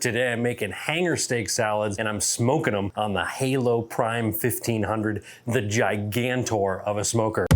Today I'm making hanger steak salads and I'm smoking them on the Halo Prime 1500, the gigantor of a smoker.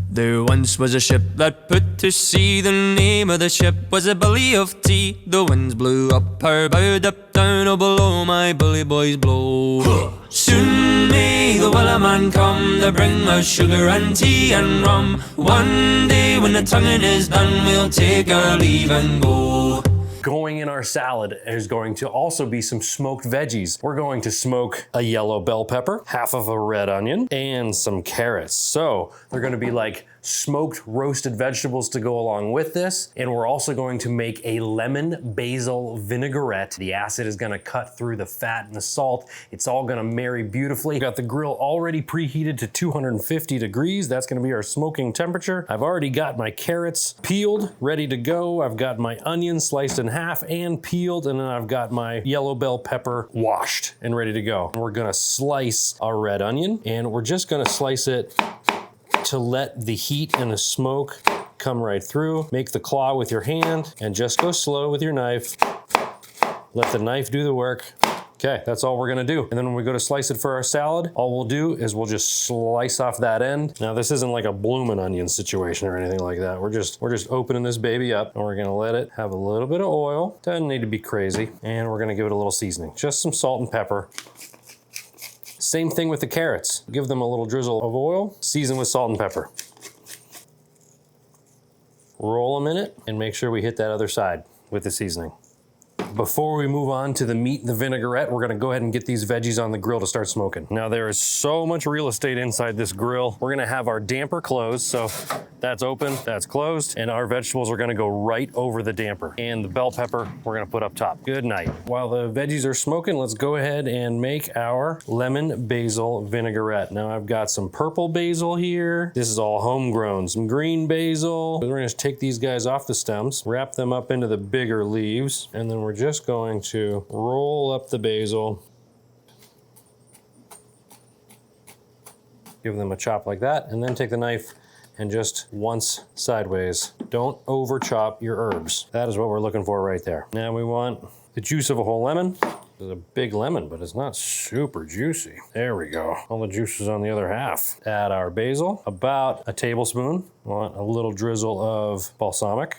There once was a ship that put to sea. The name of the ship was a Billy of Tea. The winds blew up her bow, up down, oh below my bully boys blow. Soon may the Wellerman come to bring us sugar and tea and rum. One day when the tonguing is done, we'll take our leave and go. Going in our salad is going to also be some smoked veggies. We're going to smoke a yellow bell pepper, half of a red onion, and some carrots. So they're gonna be like smoked roasted vegetables to go along with this. And we're also going to make a lemon basil vinaigrette. The acid is gonna cut through the fat and the salt. It's all gonna marry beautifully. Got the grill already preheated to 250 degrees. That's gonna be our smoking temperature. I've already got my carrots peeled, ready to go. I've got my onions sliced in half and peeled, and then I've got my yellow bell pepper washed and ready to go. We're gonna slice our red onion, and we're just gonna slice it to let the heat and the smoke come right through. Make the claw with your hand and just go slow with your knife. Let the knife do the work. Okay, that's all we're gonna do. And then when we go to slice it for our salad, all we'll do is we'll just slice off that end. Now this isn't like a bloomin' onion situation or anything like that. We're just opening this baby up, and we're gonna let it have a little bit of oil. Doesn't need to be crazy. And we're gonna give it a little seasoning. Just some salt and pepper. Same thing with the carrots. Give them a little drizzle of oil, season with salt and pepper. Roll them in it and make sure we hit that other side with the seasoning. Before we move on to the meat and the vinaigrette, we're gonna go ahead and get these veggies on the grill to start smoking. Now there is so much real estate inside this grill. We're gonna have our damper closed, so that's open, that's closed, and our vegetables are gonna go right over the damper. And the bell pepper, we're gonna put up top. Good night. While the veggies are smoking, let's go ahead and make our lemon basil vinaigrette. Now I've got some purple basil here. This is all homegrown. Some green basil. We're gonna just take these guys off the stems, wrap them up into the bigger leaves, and then we're just going to roll up the basil. Give them a chop like that, and then take the knife and just once sideways. Don't over chop your herbs. That is what we're looking for right there. Now we want the juice of a whole lemon. It's a big lemon, but it's not super juicy. There we go. All the juice is on the other half. Add our basil, about a tablespoon. Want a little drizzle of balsamic.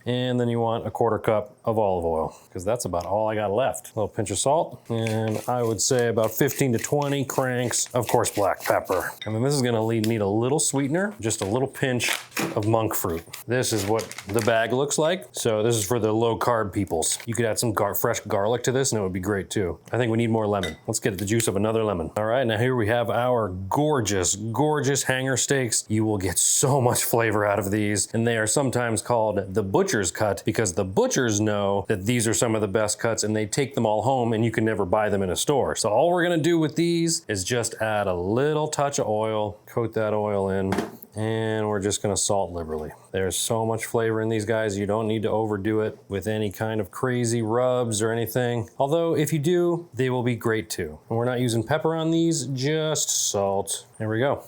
And then you want a 1/4 cup of olive oil, because that's about all I got left. A little pinch of salt, and I would say about 15 to 20 cranks of coarse black pepper. And then this is gonna need a little sweetener, just a little pinch of monk fruit. This is what the bag looks like. So this is for the low carb peoples. You could add some fresh garlic to this and it would be great too. I think we need more lemon. Let's get the juice of another lemon. All right, now here we have our gorgeous, gorgeous hanger steaks. You will get so much flavor out of these, and they are sometimes called the butcher's cut because the butchers know that these are some of the best cuts and they take them all home and you can never buy them in a store. So all we're gonna do with these is just add a little touch of oil, coat that oil in, and we're just gonna salt liberally. There's so much flavor in these guys, you don't need to overdo it with any kind of crazy rubs or anything. Although if you do, they will be great too. And we're not using pepper on these, just salt. There we go.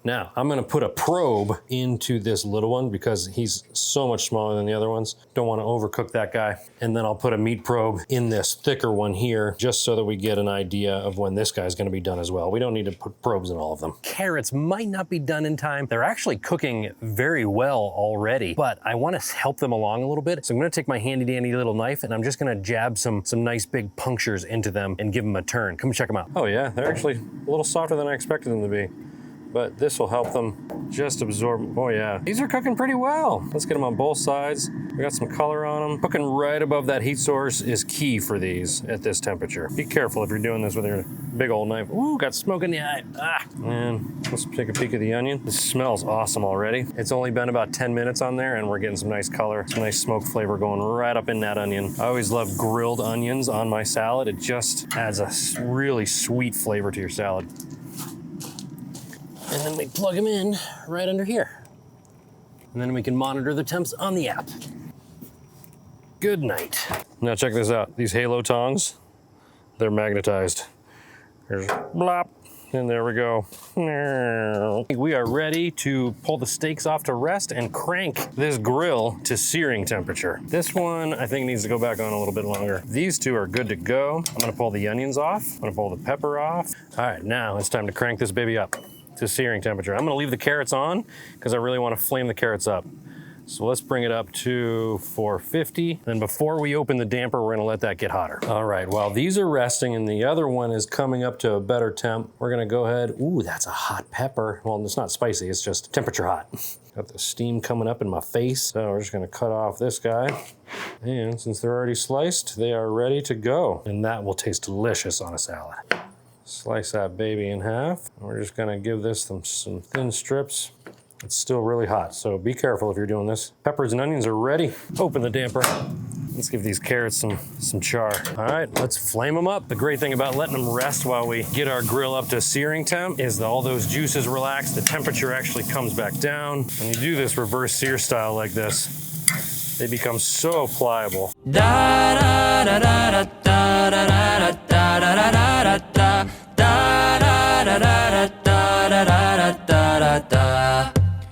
Now, I'm gonna put a probe into this little one because he's so much smaller than the other ones. Don't wanna overcook that guy. And then I'll put a meat probe in this thicker one here, just so that we get an idea of when this guy's gonna be done as well. We don't need to put probes in all of them. Carrots might not be done in time. They're actually cooking very well already, but I wanna help them along a little bit. So I'm gonna take my handy dandy little knife and I'm just gonna jab some nice big punctures into them and give them a turn. Come check them out. Oh yeah, they're actually a little softer than I expected them to be. But this will help them just absorb. Oh yeah, these are cooking pretty well. Let's get them on both sides. We got some color on them. Cooking right above that heat source is key for these at this temperature. Be careful if you're doing this with your big old knife. Ooh, got smoke in the eye. Ah. And let's take a peek at the onion. This smells awesome already. It's only been about 10 minutes on there and we're getting some nice color, some nice smoke flavor going right up in that onion. I always love grilled onions on my salad. It just adds a really sweet flavor to your salad. And then we plug them in right under here. And then we can monitor the temps on the app. Good night. Now check this out. These Halo tongs, they're magnetized. There's blop, And there we go. We are ready to pull the steaks off to rest and crank this grill to searing temperature. This one, I think, needs to go back on a little bit longer. These two are good to go. I'm gonna pull the onions off. I'm gonna pull the pepper off. All right, now it's time to crank this baby up to searing temperature. I'm gonna leave the carrots on because I really wanna flame the carrots up. So let's bring it up to 450. Then before we open the damper, we're gonna let that get hotter. All right, while these are resting and the other one is coming up to a better temp, we're gonna go ahead. Ooh, that's a hot pepper. Well, it's not spicy, it's just temperature hot. Got the steam coming up in my face. So we're just gonna cut off this guy. And since they're already sliced, they are ready to go. And that will taste delicious on a salad. Slice that baby in half. We're just gonna give this some thin strips. It's still really hot, so be careful if you're doing this. Peppers and onions are ready. Open the damper. Let's give these carrots some char. All right, let's flame them up. The great thing about letting them rest while we get our grill up to searing temp is that all those juices relax, the temperature actually comes back down. When you do this reverse sear style like this, they become so pliable.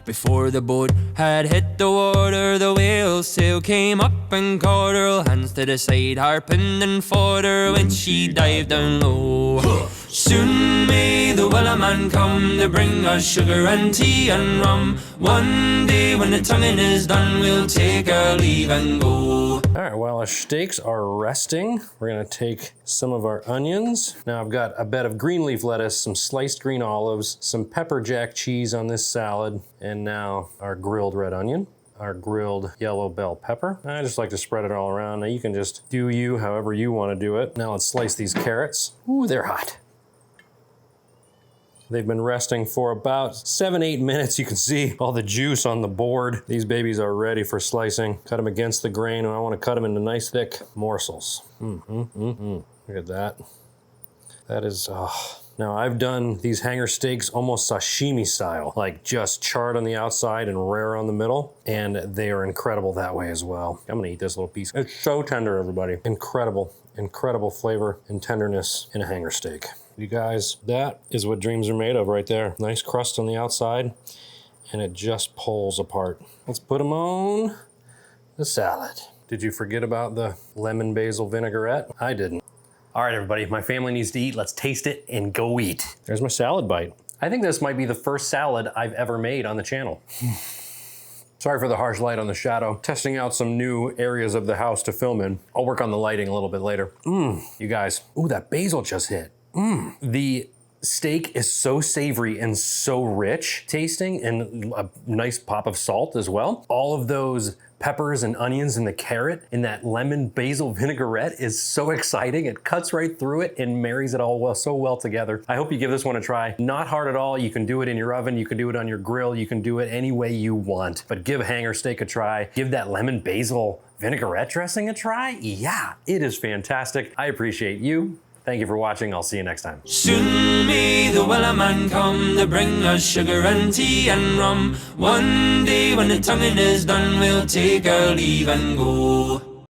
Before the boat had hit the water, the whale's sail came up and caught her. Hands to the side, harping and fought her when she dived down low. Soon may the wellerman come to bring us sugar and tea and rum. One day when the tonguing is done, we'll take our leave and go. All right, while our steaks are resting, we're gonna take some of our onions. Now I've got a bed of green leaf lettuce, some sliced green olives, some pepper jack cheese on this salad, and now our grilled red onion, our grilled yellow bell pepper. I just like to spread it all around. Now you can just do you however you wanna do it. Now let's slice these carrots. Ooh, they're hot. They've been resting for about 7-8 minutes. You can see all the juice on the board. These babies are ready for slicing. Cut them against the grain, and I want to cut them into nice thick morsels. Look at that. That is, Now I've done these hanger steaks almost sashimi style, like just charred on the outside and rare on the middle, and they are incredible that way as well. I'm gonna eat this little piece. It's so tender, everybody. Incredible, incredible flavor and tenderness in a hanger steak. You guys, that is what dreams are made of right there. Nice crust on the outside, and it just pulls apart. Let's put them on the salad. Did you forget about the lemon basil vinaigrette? I didn't. All right, everybody, my family needs to eat. Let's taste it and go eat. There's my salad bite. I think this might be the first salad I've ever made on the channel. Sorry for the harsh light on the shadow. Testing out some new areas of the house to film in. I'll work on the lighting a little bit later. You guys, ooh, that basil just hit. The steak is so savory and so rich tasting, and a nice pop of salt as well. All of those peppers and onions and the carrot and that lemon basil vinaigrette is so exciting. It cuts right through it and marries it all so well together. I hope you give this one a try. Not hard at all. You can do it in your oven. You can do it on your grill. You can do it any way you want. But give hanger steak a try. Give that lemon basil vinaigrette dressing a try. Yeah, it is fantastic. I appreciate you. Thank you for watching. I'll see you next time. Soon may the wellerman come to bring us sugar and tea and rum. One day when the tonguing is done, we'll take our leave and go.